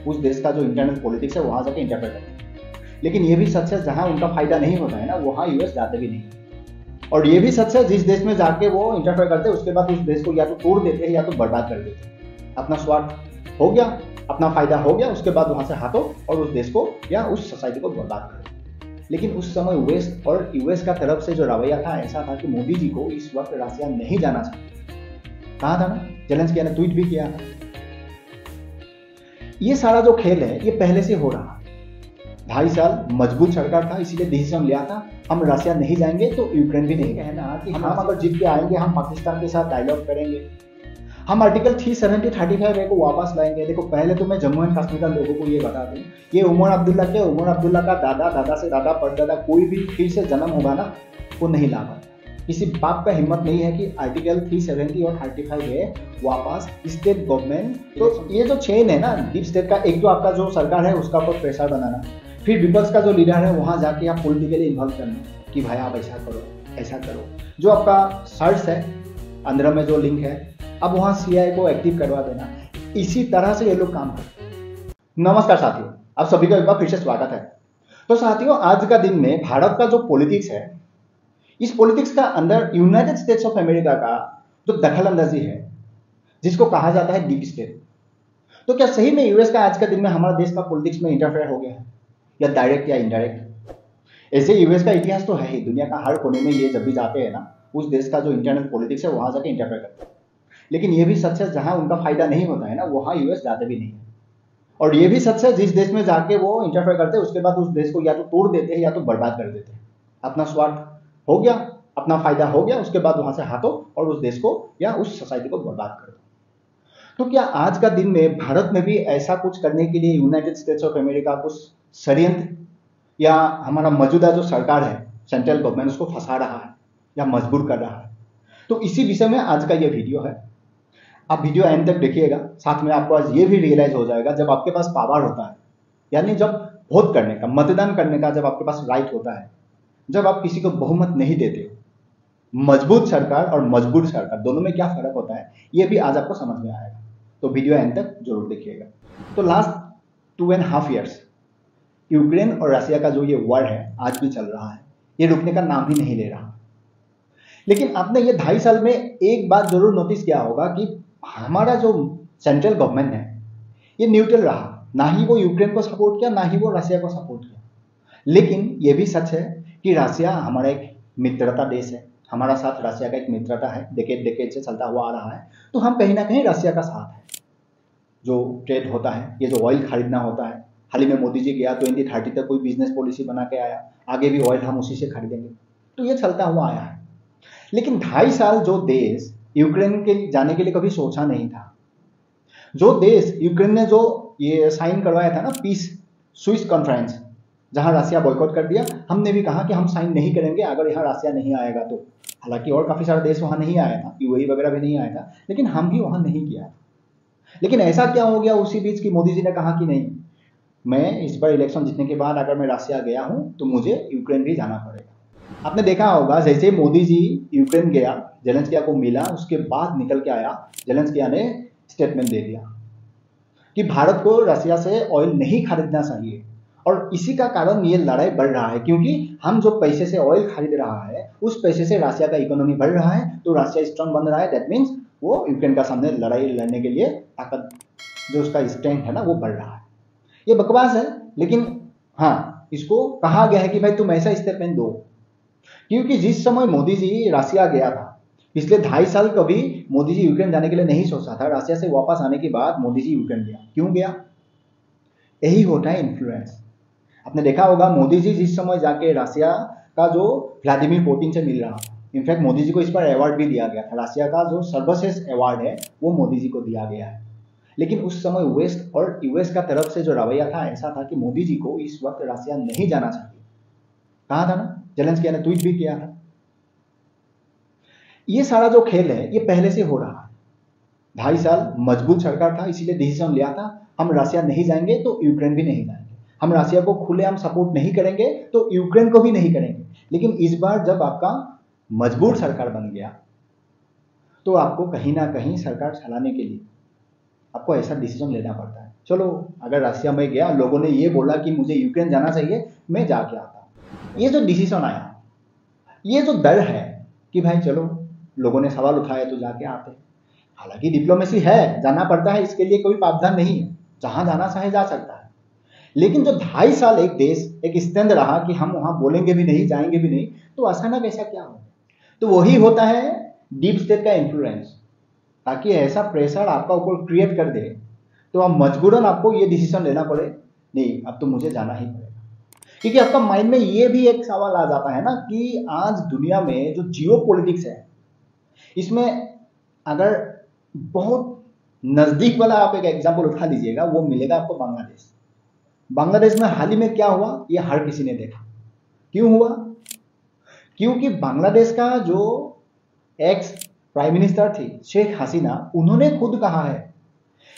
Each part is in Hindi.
उस देश का जो इंटरनल पॉलिटिक्स है वहां जाके इंटरफेयर करते हैं। लेकिन ये भी सच है जहां उनका फायदा नहीं होता है ना वहां यूएस जाते भी नहीं। और ये भी सच है जिस देश में जाके वो इंटरफेयर करते हैं उसके बाद उस देश को या तो तोड़ देते हैं या तो बर्बाद कर देते हैं। अपना स्वार्थ हो गया, अपना फायदा हो गया, उसके बाद वहां से हटो और उस देश को या उस सोसाइटी को बर्बाद करो। लेकिन उस समय वेस्ट और यूएस का तरफ से जो रवैया था ऐसा था कि मोदी जी को इस वक्त रसिया नहीं जाना चाहिए। कहा था ना, जेलेंस्की ने ट्वीट भी किया था। ये सारा जो खेल है ये पहले से हो रहा। 2.5 साल मजबूत सरकार था, इसीलिए डिसीजन लिया था हम रसिया नहीं जाएंगे तो यूक्रेन भी नहीं। कहना कि हम अगर जीत के आएंगे हम पाकिस्तान के साथ डायलॉग करेंगे, हम आर्टिकल 370-35 को वापस लाएंगे। देखो पहले तो मैं जम्मू एंड कश्मीर का लोगों को ये बता दूं, ये उमर अब्दुल्ला का दादा से दादा परदादा कोई भी फिर से जन्म होगा ना वो नहीं ला पाता। किसी बाप का हिम्मत नहीं है कि आर्टिकल 370 और 35 वापस स्टेट गवर्नमेंट। तो ये जो चेन है ना डीप स्टेट का, एक तो आपका जो सरकार है उसका ऊपर प्रेशर बनाना, फिर विपक्ष का जो लीडर है वहां जाके आप पॉलिटिकली इन्वॉल्व करना कि भाई आप ऐसा करो ऐसा करो। जो आपका सर्च है अंदर में जो लिंक है अब वहां सीआई को एक्टिव करवा देना। इसी तरह से ये लोग काम करते हैं। नमस्कार साथियों, आप सभी का एक बार फिर से स्वागत है। तो साथियों आज का दिन में भारत का जो पॉलिटिक्स है, इस पॉलिटिक्स का अंदर यूनाइटेड स्टेट्स ऑफ अमेरिका का जो दखलंदाजी है जिसको कहा जाता है डीप स्टेट, तो क्या सही में यूएस का आज का दिन में हमारा देश का पॉलिटिक्स में इंटरफेयर हो गया है, या डायरेक्ट या इनडायरेक्ट? ऐसे यूएस का इतिहास तो है ही, दुनिया का हर कोने में ये जब भी जाते हैं ना उस देश का जो इंटरनल पॉलिटिक्स है वहां जाके इंटरफेयर करते हैं। लेकिन ये भी सच है जहां उनका फायदा नहीं होता है ना वहां यूएस जाते भी नहीं है। और ये भी सच है जिस देश में जाके वो इंटरफेयर करते हैं उसके बाद उस देश को या तो तोड़ देते हैं या तो बर्बाद कर देते हैं। अपना स्वार्थ हो गया, अपना फायदा हो गया, उसके बाद वहां से हटो और उस देश को या उस सोसाइटी को बर्बाद कर दो। तो क्या आज का दिन में भारत में भी ऐसा कुछ करने के लिए यूनाइटेड स्टेट्स ऑफ अमेरिका कुछ षड्यंत्र या हमारा मौजूदा जो सरकार है सेंट्रल गवर्नमेंट उसको फंसा रहा है या मजबूर कर रहा है? तो इसी विषय में आज का ये वीडियो है। आप वीडियो एंड तक देखिएगा, साथ में आपको आज ये भी रियलाइज हो जाएगा जब आपके पास पावर होता है, यानी जब वोट करने का, मतदान करने का जब आपके पास राइट होता है, जब आप किसी को बहुमत नहीं देते हो, मजबूत सरकार और मजबूर सरकार दोनों में क्या फर्क होता है ये भी आज आपको समझ में आएगा। तो वीडियो एंड तक जरूर देखिएगा। तो लास्ट 2.5 ईयर्स यूक्रेन और रसिया का जो ये वॉर है आज भी चल रहा है, ये रुकने का नाम ही नहीं ले रहा। लेकिन आपने ये 2.5 साल में एक बात जरूर नोटिस किया होगा कि हमारा जो सेंट्रल गवर्नमेंट है ये न्यूट्रल रहा, ना ही वो यूक्रेन को सपोर्ट किया ना ही वो रसिया को सपोर्ट किया। लेकिन ये भी सच है कि रसिया हमारा एक मित्रता देश है, हमारा साथ रसिया का एक मित्रता है, डेकेड से चलता हुआ आ रहा है। तो हम कहीं ना कहीं रसिया का साथ है। जो ट्रेड होता है, ये जो ऑयल खरीदना होता है, हाल ही में मोदी जी गया 2030 तक कोई बिजनेस पॉलिसी बना के आया, आगे भी ऑयल हम उसी से खरीदेंगे, तो ये चलता हुआ आया है। लेकिन 2.5 साल जो देश यूक्रेन के जाने के लिए कभी सोचा नहीं था, जो देश यूक्रेन ने जो ये साइन करवाया था ना पीस स्विस कॉन्फ्रेंस, जहां रसिया बॉयकॉट कर दिया, हमने भी कहा कि हम साइन नहीं करेंगे अगर यहाँ रसिया नहीं आएगा तो। हालांकि और काफी सारा देश वहां नहीं आया था, यूएई वगैरह भी नहीं आया था, लेकिन हम भी वहां नहीं किया। लेकिन ऐसा क्या हो गया उसी बीच की मोदी जी ने कहा कि नहीं, मैं इस बार इलेक्शन जीतने के बाद अगर मैं रसिया गया हूं तो मुझे यूक्रेन भी जाना पड़ेगा। आपने देखा होगा जैसे मोदी जी यूक्रेन गया, जेलेंस्की को मिला, उसके बाद निकल के आया, जेलेंस्की ने स्टेटमेंट दे दिया कि भारत को रसिया से ऑयल नहीं खरीदना चाहिए। और इसी का कारण ये लड़ाई बढ़ रहा है, क्योंकि हम जो पैसे से ऑयल खरीद रहा है उस पैसे से रसिया का इकोनॉमी बढ़ रहा है, तो रसिया स्ट्रांग बन रहा है। दैट मीन्स वो यूक्रेन का सामने लड़ाई लड़ने के लिए ताकत जो उसका स्ट्रेंथ है ना वो बढ़ रहा है। ये बकवास है, लेकिन हाँ इसको कहा गया है कि भाई तुम ऐसा स्टेटमेंट दो, क्योंकि जिस समय मोदी जी रसिया गया था पिछले 2.5 साल कभी मोदी जी यूक्रेन जाने के लिए नहीं सोचा था। रसिया से वापस आने के बाद मोदी जी यूक्रेन गया। क्यों गया? यही होता है इन्फ्लुएंस। आपने देखा होगा मोदी जी जिस समय जाके रसिया का जो व्लादिमीर पुतिन से मिल रहा था, इनफैक्ट मोदी जी को इस पर अवार्ड भी दिया गया था, रसिया का जो सर्वश्रेष्ठ अवार्ड है वो मोदी जी को दिया गया है। लेकिन उस समय वेस्ट और यूएस का तरफ से जो रवैया था ऐसा था कि मोदी जी को इस वक्त रसिया नहीं जाना चाहिए। कहा था ना, जेलेंस्की ने ट्वीट भी किया था। ये सारा जो खेल है ये पहले से हो रहा है। 2.5 साल मजबूत सरकार था, इसीलिए डिसीजन लिया था हम रसिया नहीं जाएंगे तो यूक्रेन भी नहीं जाएंगे। हम रसिया को खुलेआम सपोर्ट नहीं करेंगे तो यूक्रेन को भी नहीं करेंगे। लेकिन इस बार जब आपका मजबूर सरकार बन गया तो आपको कहीं ना कहीं सरकार चलाने के लिए आपको ऐसा डिसीजन लेना पड़ता है। चलो अगर रशिया में गया, लोगों ने ये बोला कि मुझे यूक्रेन जाना चाहिए, मैं जाके आता हूँ। ये जो डिसीजन आया, ये जो डर है कि भाई चलो लोगों ने सवाल उठाया तो जाके आते हैं। हालांकि डिप्लोमेसी है, जाना पड़ता है, इसके लिए कोई प्रावधान नहीं है, जहां जाना चाहे जा सकता है। लेकिन जो 2.5 साल एक देश एक स्टैंड रहा कि हम वहां बोलेंगे भी नहीं, जाएंगे भी नहीं, तो अचानक ऐसा क्या हो? तो वही होता है डीप स्टेट का इन्फ्लुएंस। ताकि ऐसा प्रेशर आपका ऊपर क्रिएट कर दे तो आप मजबूरन आपको ये डिसीजन लेना पड़े, नहीं अब तो मुझे जाना ही पड़ेगा। क्योंकि आपका माइंड में ये भी एक सवाल आ जाता है ना कि आज दुनिया में जो जियो पॉलिटिक्स है, इसमें अगर बहुत नजदीक वाला आप एक एग्जांपल उठा लीजिएगा, वो मिलेगा आपको बांग्लादेश। बांग्लादेश में हाल ही में क्या हुआ, ये हर किसी ने देखा। क्यों हुआ? क्योंकि बांग्लादेश का जो एक्स प्राइम मिनिस्टर थी शेख हसीना, उन्होंने खुद कहा है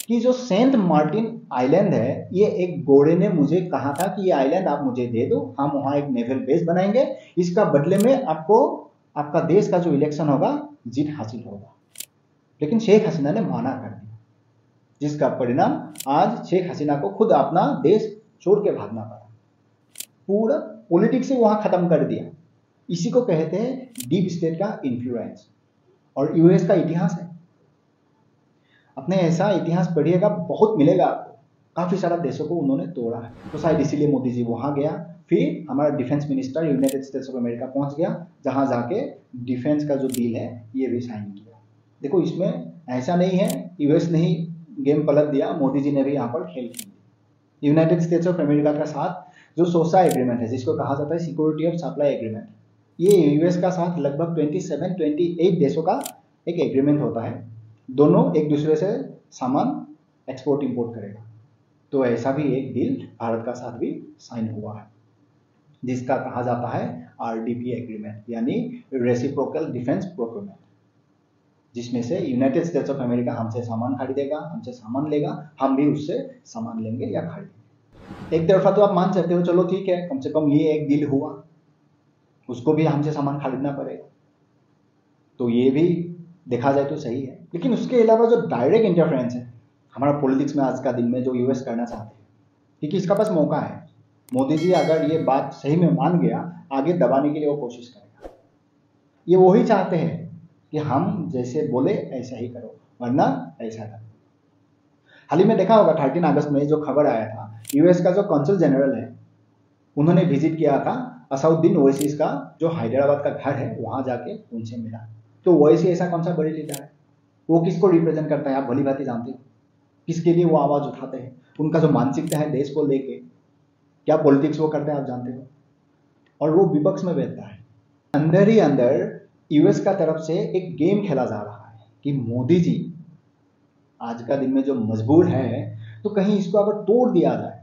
कि जो सेंट मार्टिन आइलैंड है, ये एक गोरे ने मुझे कहा था कि ये आइलैंड आप मुझे दे दो, हम वहां एक नेवल बेस बनाएंगे, इसका बदले में आपको आपका देश का जो इलेक्शन होगा जीत हासिल होगा। लेकिन शेख हसीना ने मना कर दिया, जिसका परिणाम आज शेख हसीना को खुद अपना देश छोड़ के भागना पड़ा। पूरा पॉलिटिक्स से वहां खत्म कर दिया। इसी को कहते हैं डीप स्टेट का इन्फ्लुएंस। और यूएस का इतिहास है, अपने ऐसा इतिहास पढ़िएगा, बहुत मिलेगा आपको। काफी सारा देशों को उन्होंने तोड़ा है, तो शायद इसीलिए मोदी जी वहां गया। फिर हमारा defence minister United states of America पहुंच गया, जहां जाके डिफेंस का जो डील है ये भी साइन किया। देखो इसमें ऐसा नहीं है यूएस ने ही गेम पलट दिया, मोदी जी ने भी यहाँ पर खेल खेल दिया। यूनाइटेड स्टेट्स ऑफ अमेरिका के साथ जो सोसा एग्रीमेंट है, जिसको कहा जाता है सिक्योरिटी ऑफ सप्लाई एग्रीमेंट, ये यूएस का साथ लगभग 28 देशों का एक एग्रीमेंट होता है। दोनों एक दूसरे से सामान एक्सपोर्ट इंपोर्ट करेगा। तो ऐसा भी एक डील भारत का साथ भी साइन हुआ है, जिसका कहा जाता है आरडीपी एग्रीमेंट, यानी रेसिप्रोकल डिफेंस प्रोक्योरमेंट, जिसमें से यूनाइटेड स्टेट्स ऑफ अमेरिका हमसे सामान खरीदेगा, हमसे सामान लेगा, हम भी उससे सामान लेंगे या खरीदेंगे। एक तरफा तो आप मान सकते हो, चलो ठीक है, कम से कम ये एक डील हुआ, उसको भी हमसे सामान खरीदना पड़ेगा, तो ये भी देखा जाए तो सही है। लेकिन उसके अलावा जो डायरेक्ट इंटरफेरेंस है हमारा पॉलिटिक्स में आज का दिन में, जो यूएस करना चाहते हैं, क्योंकि इसका पास मौका है। मोदी जी अगर ये बात सही में मान गया, आगे दबाने के लिए वो कोशिश करेगा। ये वही चाहते हैं कि हम जैसे बोले ऐसा ही करो, वरना ऐसा करो। हाल ही में देखा होगा 13 अगस्त में जो खबर आया था, यूएस का जो कॉन्सल जनरल है उन्होंने विजिट किया था असउद्दीन ओवैसी का जो हैदराबाद का घर है, वहां जाके उनसे मिला। तो ओवैसी ऐसा कौन सा बड़ी लीडर है? वो किसको रिप्रेजेंट करता है आप भली भांति जानते हो, किसके लिए वो आवाज उठाते हैं, उनका जो मानसिकता है देश को लेके, क्या पॉलिटिक्स वो करते हैं आप जानते हो। और वो विपक्ष में बैठता है। अंदर ही अंदर यूएस का तरफ से एक गेम खेला जा रहा है कि मोदी जी आज का दिन में जो मजबूर है, तो कहीं इसको अगर तोड़ दिया जाए,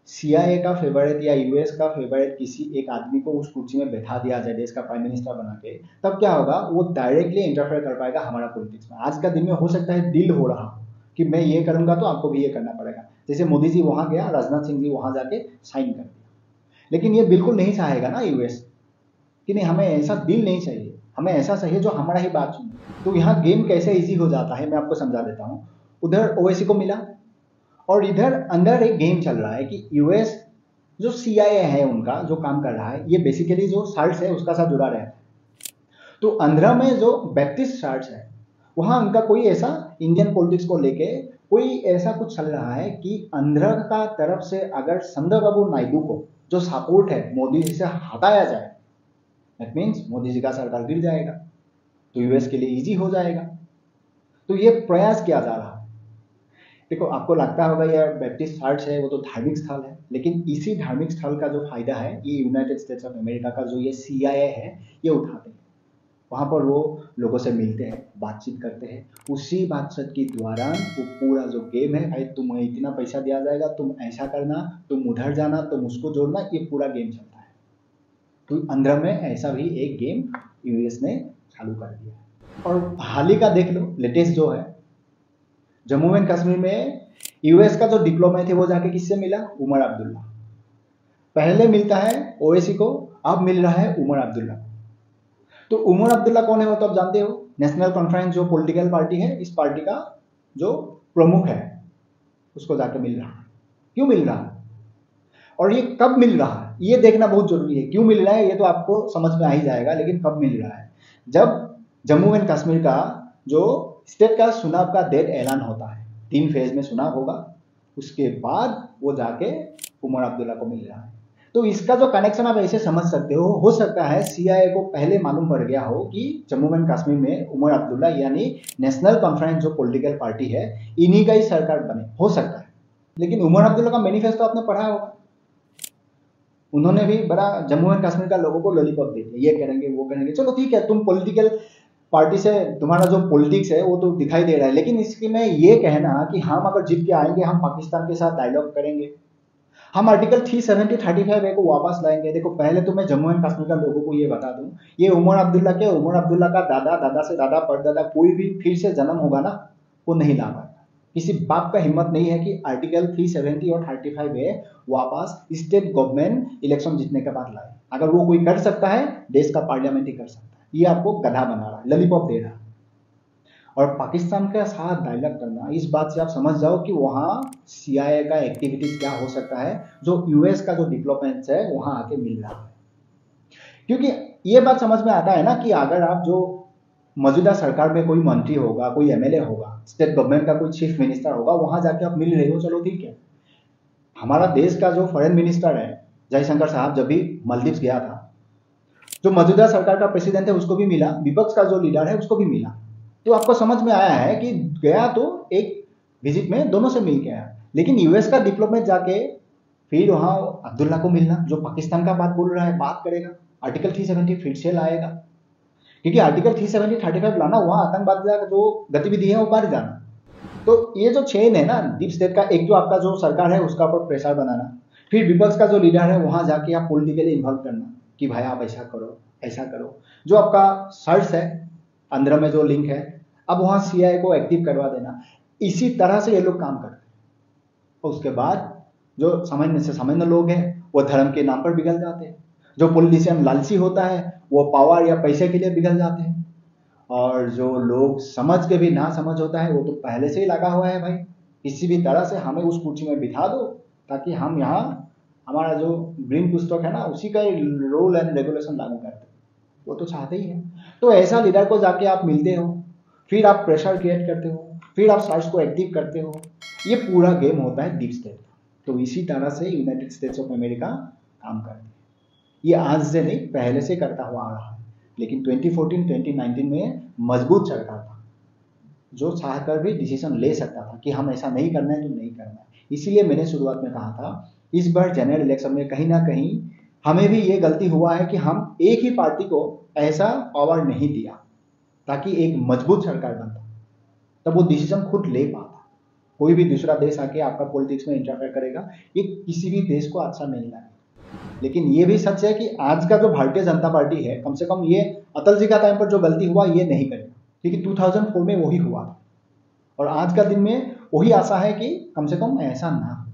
सीआईए का फेवरेट या यूएस का फेवरेट किसी एक आदमी को उस कुर्सी में बैठा दिया जाए देश का प्राइम मिनिस्टर बना के, तब क्या होगा, वो डायरेक्टली इंटरफेयर कर पाएगा हमारा पॉलिटिक्स में। आज का दिन में हो सकता है डील हो रहा हो कि मैं ये करूंगा तो आपको भी ये करना पड़ेगा। जैसे मोदी जी वहां गया, राजनाथ सिंह जी वहां जाके साइन कर दिया। लेकिन ये बिल्कुल नहीं चाहेगा ना यूएस कि नहीं, हमें ऐसा डील नहीं चाहिए, हमें ऐसा चाहिए जो हमारा ही बात सुने। तो यहाँ गेम कैसे इजी हो जाता है मैं आपको समझा देता हूँ। उधर ओवैसी को मिला, और इधर अंदर एक गेम चल रहा है कि यूएस जो सीआईए है उनका जो काम कर रहा है, ये बेसिकली जो साल्ट्स है उसका साथ जुड़ा रहता है। तो आंध्रा में जो बैप्टिस्ट चर्च है, वहां उनका कोई ऐसा इंडियन पॉलिटिक्स को लेके कोई ऐसा कुछ चल रहा है कि आंध्रा का तरफ से अगर चंद्रबाबू नायडू को जो सपोर्ट है मोदी जी से हटाया जाए, दैट मीन्स मोदी जी का सरकार गिर जाएगा, तो यूएस के लिए इजी हो जाएगा। तो ये प्रयास किया जा रहा है। देखो आपको लगता होगा यार बैप्टिस्ट चर्च है वो तो धार्मिक स्थल है, लेकिन इसी धार्मिक स्थल का जो फायदा है ये यूनाइटेड स्टेट्स ऑफ अमेरिका का जो ये सीआईए है ये उठाते हैं। वहां पर वो लोगों से मिलते हैं, बातचीत करते हैं। उसी बातचीत के दौरान वो पूरा जो गेम है, भाई तुम्हें इतना पैसा दिया जाएगा, तुम ऐसा करना, तुम उधर जाना, तुम उसको जोड़ना, ये पूरा गेम चलता है। तो अंदर में ऐसा भी एक गेम यूएस ने चालू कर दिया। और हाल ही का देख लो लेटेस्ट जो है, जम्मू एंड कश्मीर में यूएस का जो डिप्लोमेट है वो जाके किससे मिला, उमर अब्दुल्ला। पहले मिलता है ओवैसी को, अब मिल रहा है उमर अब्दुल्ला। तो उमर अब्दुल्ला कौन है वो तो आप जानते हो, नेशनल कॉन्फ्रेंस जो पॉलिटिकल पार्टी है, इस पार्टी का जो प्रमुख है। उसको जाकर मिल रहा है। क्यों मिल रहा है और ये कब मिल रहा है ये देखना बहुत जरूरी है। क्यों मिल रहा है ये तो आपको समझ में आ ही जाएगा, लेकिन कब मिल रहा है? जब जम्मू एंड कश्मीर का जो स्टेट का चुनाव का डेट ऐलान होता है, 3 फेज में चुनाव होगा, उसके बाद वो जाके उमर अब्दुल्ला को मिल रहा है। तो इसका जो कनेक्शन आप ऐसे समझ सकते हो सकता है CIA को पहले मालूम पड़ गया हो कि जम्मू एंड कश्मीर में उमर अब्दुल्ला यानी नेशनल कॉन्फ्रेंस जो पॉलिटिकल पार्टी है, इन्हीं का ही सरकार बने, हो सकता है। लेकिन उमर अब्दुल्ला का मैनिफेस्टो आपने पढ़ा होगा, उन्होंने भी बड़ा जम्मू एंड कश्मीर का लोगों को लॉलीपॉप दे दिया, ये करेंगे वो करेंगे। चलो ठीक है, तुम पॉलिटिकल पार्टी से तुम्हारा जो पॉलिटिक्स है वो तो दिखाई दे रहा है, लेकिन इसके में ये कहना कि हम अगर जीत के आएंगे हम पाकिस्तान के साथ डायलॉग करेंगे, हम आर्टिकल 370 35A को वापस लाएंगे। देखो पहले तो मैं जम्मू एंड कश्मीर का लोगों को ये बता दूं, ये उमर अब्दुल्ला के उमर अब्दुल्ला का दादा, दादा से दादा, परदादा कोई भी फिर से जन्म होगा ना, वो नहीं ला पाएगा। किसी बाप का हिम्मत नहीं है कि आर्टिकल 370 और 35A वापस स्टेट गवर्नमेंट इलेक्शन जीतने के बाद लाए। अगर वो कोई कर सकता है, देश का पार्लियामेंट ही कर सकता है। ये आपको गधा बना रहा है, लॉलीपॉप दे रहा है। और पाकिस्तान के साथ डायलॉग करना, इस बात से आप समझ जाओ कि वहां CIA का एक्टिविटीज क्या हो सकता है, जो US का जो डेवलपमेंट्स है वहां आके मिल रहा है। क्योंकि ये बात समझ में आता है ना कि अगर आप जो मौजूदा सरकार में कोई मंत्री होगा, कोई MLA होगा, स्टेट गवर्नमेंट का कोई चीफ मिनिस्टर होगा, वहां जाके आप मिल रहे हो, चलो ठीक है। हमारा देश का जो फॉरेन मिनिस्टर है जयशंकर साहब, जब भी मालदीव्स गया था, जो मौजूदा सरकार का प्रेसिडेंट है उसको भी मिला, विपक्ष का जो लीडर है उसको भी मिला। तो आपको समझ में आया है कि गया तो एक विजिट में दोनों से मिल के आया, लेकिन US का डिप्लोमेट जाके फिर वहां अब्दुल्ला को मिलना, जो पाकिस्तान का बात बोल रहा है, बात करेगा, आर्टिकल 370 फिर से लाएगा। क्योंकि आर्टिकल 370 35 लाना, वहां आतंकवाद का जो गतिविधि है वो बढ़ जाना। तो ये जो चेन है ना डीप स्टेट का, एक तो आपका जो सरकार है उसका ऊपर प्रेशर बनाना, फिर विपक्ष का जो लीडर है वहां जाके आप पॉलिटिकली इन्वॉल्व करना कि भाई आप ऐसा करो ऐसा करो। जो आपका सर्च है आंध्र में जो लिंक है, अब वहां CIA को एक्टिव करवा देना। इसी तरह से ये लोग काम करते हैं। और उसके बाद जो सामान्य से सामान्य लोग हैं वो धर्म के नाम पर बिगड़ जाते हैं। जो पॉलिटिशियन लालची होता है वो पावर या पैसे के लिए बिगड़ जाते हैं। और जो लोग समझ के भी ना समझ होता है वो तो पहले से ही लगा हुआ है, भाई किसी भी तरह से हमें उस कुर्सी में बिठा दो ताकि हम यहाँ हमारा जो ग्रीन पुस्तक है ना उसी का रूल एंड रेगुलेशन लागू करते, वो तो चाहते ही है। तो ऐसा लीडर को जाके आप मिलते हो, फिर आप प्रेशर क्रिएट करते हो, फिर आप सर्च को एक्टिव करते हो। ये पूरा गेम होता है डीप स्टेट। तो इसी तरह से यूनाइटेड स्टेट्स ऑफ अमेरिका काम करती है। ये आज से नहीं, पहले से करता हुआ आ रहा है, लेकिन 2014-2019 में मजबूत सरकार था जो चाहकर भी डिसीजन ले सकता था कि हम ऐसा नहीं करना है तो नहीं करना है। इसीलिए मैंने शुरुआत में कहा था इस बार जनरल इलेक्शन में कहीं ना कहीं हमें भी ये गलती हुआ है कि हम एक ही पार्टी को ऐसा पावर नहीं दिया ताकि एक मजबूत सरकार बनता, तब वो डिसीजन खुद ले पाता। कोई भी दूसरा देश आके आपका पॉलिटिक्स में इंटरफेयर करेगा, ये किसी भी देश को अच्छा नहीं लगेगा। लेकिन ये भी सच है कि आज का जो भारतीय जनता पार्टी है, कम से कम ये अटल जी का टाइम पर जो गलती हुआ ये नहीं करेगा, क्योंकि 2004 में वही हुआ था। और आज का दिन में वही आशा है कि कम से कम ऐसा ना हो।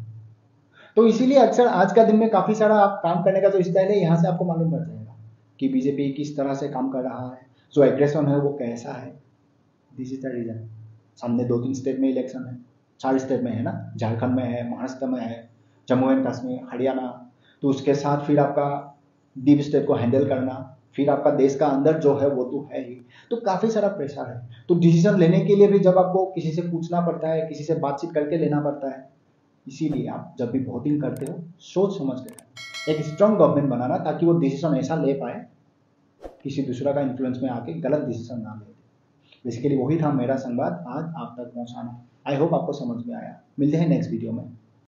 तो इसीलिए अक्सर आज का दिन में काफी सारा आप काम करने का जो स्टाइल है, यहाँ से आपको मालूम पड़ जाएगा कि बीजेपी किस तरह से काम कर रहा है, जो एग्रेशन है वो कैसा है। This is the reason. सामने 2-3 स्टेट में इलेक्शन है, 4 स्टेट में है ना, झारखंड में है, महाराष्ट्र में है, जम्मू एंड कश्मीर, हरियाणा। तो उसके साथ फिर आपका डीप स्टेट को हैंडल करना, फिर आपका देश का अंदर जो है वो तो है ही। तो काफी सारा प्रेशर है। तो डिसीजन लेने के लिए भी जब आपको किसी से पूछना पड़ता है, किसी से बातचीत करके लेना पड़ता है। इसीलिए आप जब भी वोटिंग करते हो सोच समझ कर एक स्ट्रांग गवर्नमेंट बनाना, ताकि वो डिसीजन ऐसा ले पाए किसी दूसरा का इन्फ्लुएंस में आके गलत डिसीजन ना ले। बेसिकली वही था मेरा संवाद आज आप तक पहुंचाना। आई होप आपको समझ में आया। मिलते हैं नेक्स्ट वीडियो में।